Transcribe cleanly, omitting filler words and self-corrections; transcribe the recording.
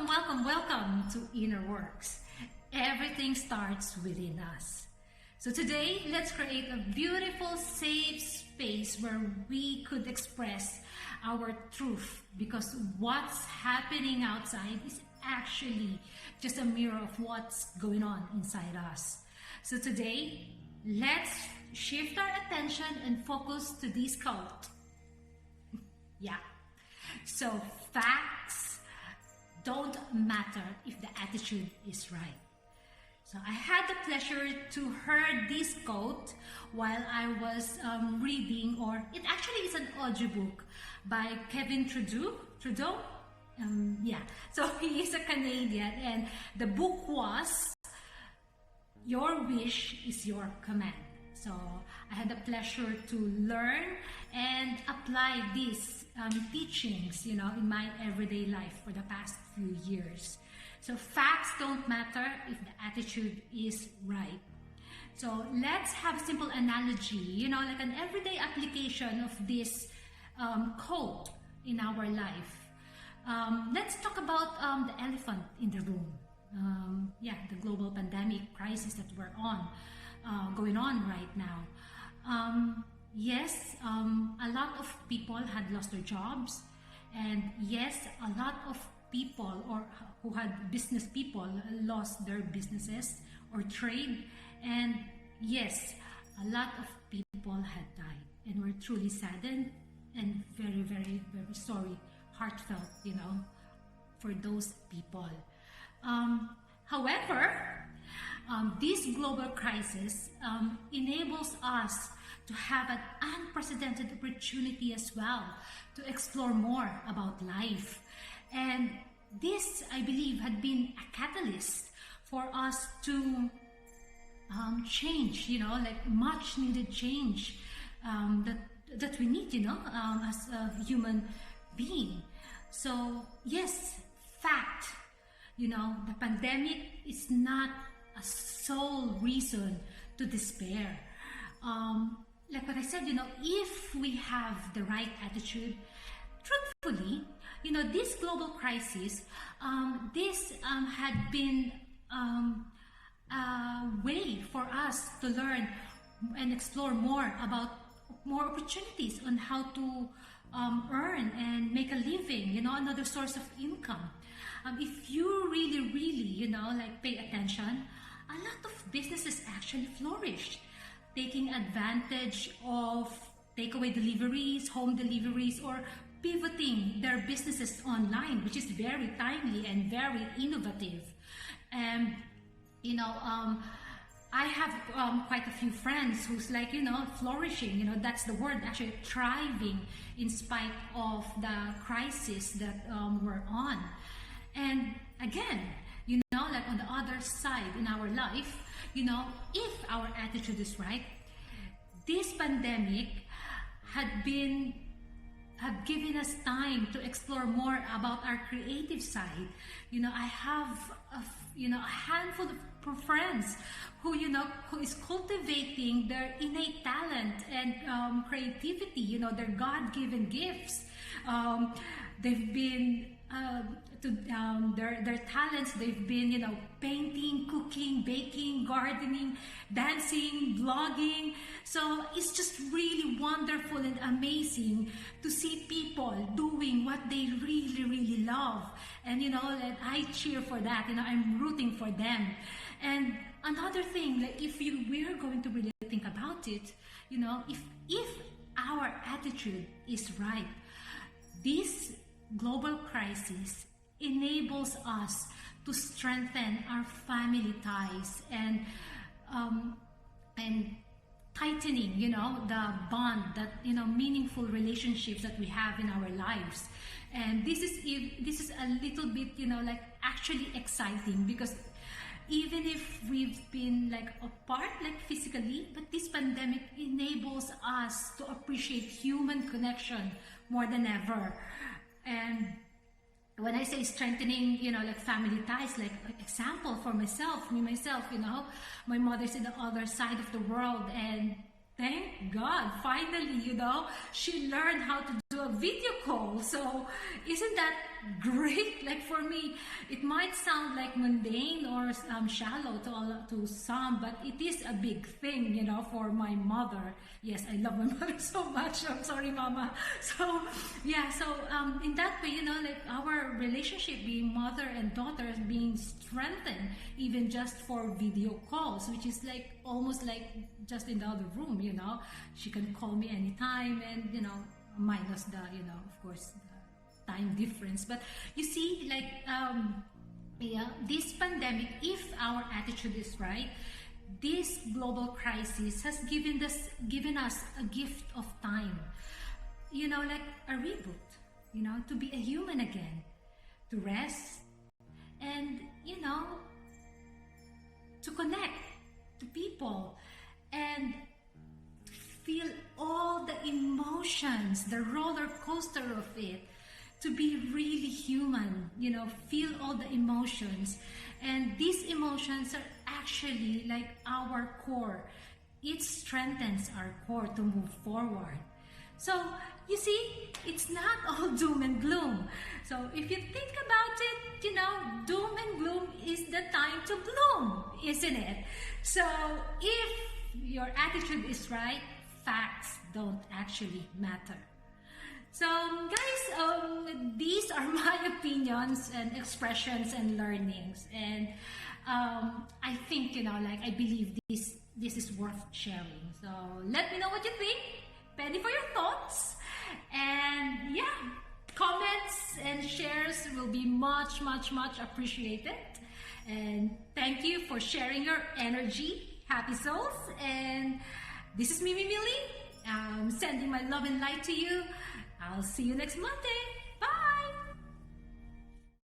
welcome to INNERWORKS. Everything starts within us. So today, let's create a beautiful, safe space where we could express our truth, because what's happening outside is actually just a mirror of what's going on inside us. So today, let's shift our attention and focus to this quote. Yeah. So facts don't matter if the attitude is right. So I had the pleasure to hear this quote while I was reading, or it actually is an audiobook by Kevin Trudeau. Yeah, so he is a Canadian, and the book was Your Wish is Your Command. So I had the pleasure to learn and apply these teachings, in my everyday life for the past few years. So facts don't matter if the attitude is right. So let's have a simple analogy, like an everyday application of this quote in our life. Let's talk about the elephant in the room. The global pandemic crisis that we're going on right now. Yes, a lot of people had lost their jobs, and yes, a lot of people who had business people lost their businesses or trade, and yes, a lot of people had died, and we're truly saddened and very, very, very sorry, heartfelt, for those people. However, this global crisis enables us to have an unprecedented opportunity as well to explore more about life. And this, I believe, had been a catalyst for us to change, much needed change that we need, as a human being. So yes, fact, the pandemic is not a sole reason to despair. Like what I said, if we have the right attitude, truthfully, this global crisis, this had been a way for us to learn and explore more about more opportunities on how to earn and make a living, another source of income. If you really, pay attention, a lot of businesses actually flourished, taking advantage of takeaway deliveries, home deliveries, or pivoting their businesses online, which is very timely and very innovative. And I have quite a few friends who's flourishing, that's the word, actually thriving in spite of the crisis that we're on. And again, on the other side in our life, if our attitude is right, this pandemic had given us time to explore more about our creative side. I have a handful of friends who is cultivating their innate talent and creativity, their God-given gifts. They've been their talents, they've been painting, cooking, baking, gardening, dancing, blogging. So it's just really wonderful and amazing to see people doing what they really, really love. And that I cheer for that, I'm rooting for them. And another thing, if we're going to really think about it, if our attitude is right, this global crisis enables us to strengthen our family ties and tightening, the bond, that meaningful relationships that we have in our lives. And this is a little bit, actually exciting, because even if we've been apart, physically, but this pandemic enables us to appreciate human connection more than ever. And when I say strengthening, family ties, example for myself, my mother's in the other side of the world, and thank God, finally, she learned how to do a video call. So isn't that great? Like for me, it might sound like mundane or shallow to some, but it is a big thing, you know, for my mother. Yes, I love my mother so much. I'm sorry, Mama. So yeah, so in that way, you know, like our relationship being mother and daughter is being strengthened, even just for video calls, which is like almost like just in the other room, you know. She can call me anytime, and you know, minus the, you know, of course, the time difference. But you see, like yeah, this pandemic, if our attitude is right, this global crisis has given us a gift of time, you know, like a reboot, you know, to be a human again, to rest, and you know, to connect to people and feel all the emotions, the roller coaster of it, to be really human, you know, feel all the emotions. And these emotions are actually like our core. It strengthens our core to move forward. So you see, it's not all doom and gloom. So if you think about it, you know, doom and gloom is the time to bloom, isn't it? So if your attitude is right, facts don't actually matter. So guys, these are my opinions and expressions and learnings, and I think, you know, like I believe this is worth sharing. So let me know what you think. Penny for your thoughts, and yeah, comments and shares will be much appreciated. And thank you for sharing your energy, happy souls. And this is Mimi Milli, sending my love and light to you. I'll see you next Monday.